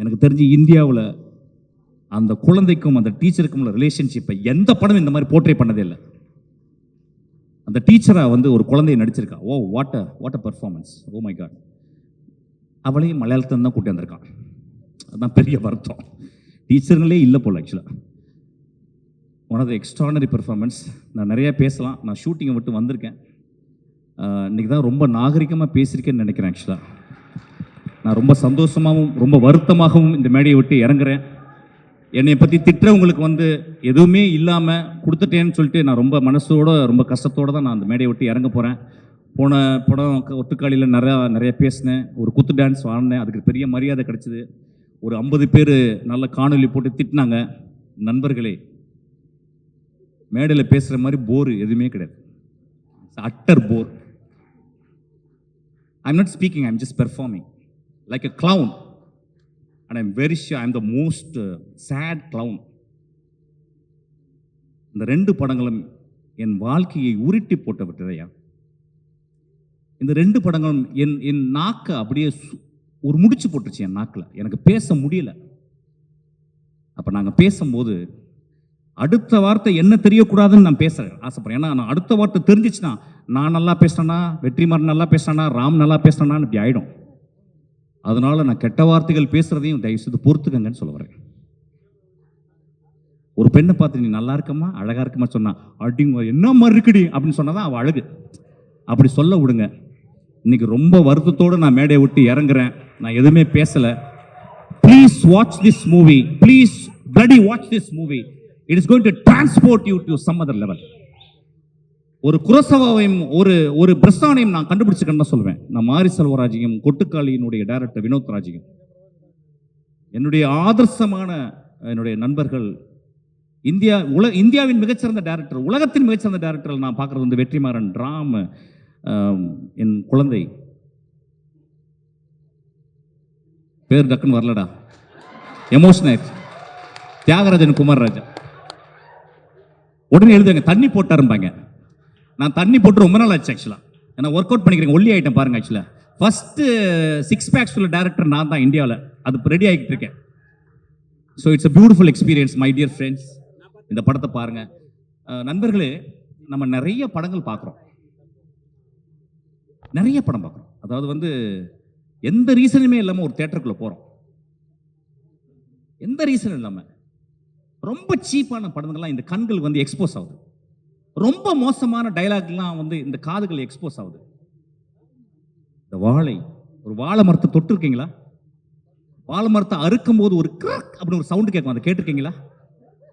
எனக்கு தெரிஞ்சு இந்தியாவில் அந்த குழந்தைக்கும் அந்த டீச்சருக்கும் உள்ள ரிலேஷன்ஷிப்பை எந்த படம் இந்த மாதிரி போர்ட்ரே பண்ணதே இல்லை. அந்த டீச்சரா வந்து ஒரு குழந்தையை நடிச்சிருக்கா. Oh what a performance, oh my god. அவளையும் மலையாளத்தில் தான் கூட்டி வந்திருக்கான். அதுதான் பெரிய வருத்தம். டீச்சருங்களே இல்லை போல் ஆக்சுவலாக. One of the extraordinary performance. நான் நிறையா பேசலாம், நான் ஷூட்டிங்கை விட்டு வந்திருக்கேன். இன்றைக்கி தான் ரொம்ப நாகரிகமாக பேசியிருக்கேன்னு நினைக்கிறேன். ஆக்சுவலாக நான் ரொம்ப சந்தோஷமாகவும் ரொம்ப வருத்தமாகவும் இந்த மேடையை விட்டு இறங்குறேன். என்னை பற்றி திட்டுறவங்களுக்கு வந்து எதுவுமே இல்லாமல் கொடுத்துட்டேன்னு சொல்லிட்டு நான் ரொம்ப மனசோட ரொம்ப கஷ்டத்தோடு தான் நான் அந்த மேடையை விட்டு இறங்க போகிறேன். போன படம் ஒட்டுக்காளியில் நிறைய பேசினேன், ஒரு குத்து டான்ஸ் ஆடினேன், அதுக்கு பெரிய மரியாதை கிடச்சிது. ஒரு 50 பேர் நல்ல காணொலி போட்டு திட்டினாங்க. நண்பர்களே, மேடையில் பேசுகிற மாதிரி போர் எதுவுமே கிடையாது. Utter bore. I'm not speaking, I'm just performing like a clown. And I'm very sure I'm the most sad clown. இந்த 2 படங்களும் என் வாழ்க்கையை உருட்டி போட்டு விட்டதையா. இந்த 2 படங்களும் என் நாக்கை அப்படியே ஒரு முடிச்சு போட்டுருச்சு. என் நாக்கில் எனக்கு பேச முடியல. அப்போ நாங்கள் பேசும்போது அடுத்த வார்த்தை என்ன தெரியக்கூடாதுன்னு நான் பேச ஆசைப்படுறேன். ஏன்னா நான் அடுத்த வார்த்தை தெரிஞ்சிச்சுன்னா நான் நல்லா பேசினேன்னா, வெற்றிமாறன் நல்லா பேசினானா, ராம் நல்லா பேசினான்னு இப்படி ஆகிடும். அதனால நான் கெட்ட வார்த்தைகள் பேசுறதையும் தயவு செய்து பொறுத்துக்கங்கன்னு சொல்ல வரேன். ஒரு பெண்ணை பார்த்து நீ நல்லா இருக்கமா, அழகா இருக்கமா சொன்னா அடிங்க என்ன மாதிரி இருக்குடி அப்படின்னு சொன்னாதான் அவள் அழகு. அப்படி சொல்ல விடுங்க. இன்னைக்கு ரொம்ப வருத்தத்தோடு நான் மேடையை விட்டு இறங்குறேன். நான் எதுவுமே பேசல. Please watch this movie, please bloody watch this movie. It is going to transport you to some other level. ஒரு குரோசவாவையும் ஒரு பிரஸ்தானையும் நான் கண்டுபிடிச்சிக்கன்னு தான் சொல்லுவேன். நான் மாரி செல்வராஜையும் கொட்டுக்காளியினுடைய டைரக்டர் வினோத் ராஜையும் என்னுடைய ஆதர்சமான என்னுடைய நண்பர்கள். இந்தியாவின் மிகச்சிறந்த டைரக்டர், உலகத்தின் மிகச்சிறந்த டைரக்டர் நான் பார்க்குறது வந்து வெற்றிமாறன், ராம், என் குழந்தை பேர் டக்குன்னு வரலடா, எமோஷனல் தியாகராஜன் குமார்ராஜா. உடனே எழுதுங்க தண்ணி போட்டாருப்பாங்க. நான் தண்ணி போட்டு ரொம்ப நாள் ஆச்சு ஆக்சுவலாக. ஏன்னா ஒர்க் அவுட் பண்ணிக்கிறேன், ஒல்லி ஆகிட்டேன் பாருங்க. ஆக்சுவலாக ஃபஸ்ட்டு 6 packs உள்ள டேரக்டர் நான் தான் இந்தியாவில். அது ரெடி ஆகிட்டு இருக்கேன். So it's a beautiful experience my dear friends. இந்த படத்தை பாருங்கள். நண்பர்களே, நம்ம நிறைய படங்கள் பார்க்குறோம், நிறைய படம் பார்க்குறோம். அதாவது வந்து எந்த ரீசனுமே இல்லாமல் ஒரு தேட்டருக்குள்ளே போகிறோம், எந்த ரீசனும் இல்லாமல். ரொம்ப சீப்பான படங்கள்லாம் இந்த கண்கள் வந்து எக்ஸ்போஸ் ஆகுது. ரொம்ப மோசமான டைலாக்லாம் வந்து இந்த காதுகள் எக்ஸ்போஸ் ஆகுது. இந்த ஒரு வாழை மரத்தை தொட்டு இருக்கீங்களா? வாழை மரத்தை அறுக்கும் போது ஒரு கிராக் அப்படின்னு ஒரு சவுண்டு கேட்கும், அதை கேட்டிருக்கீங்களா?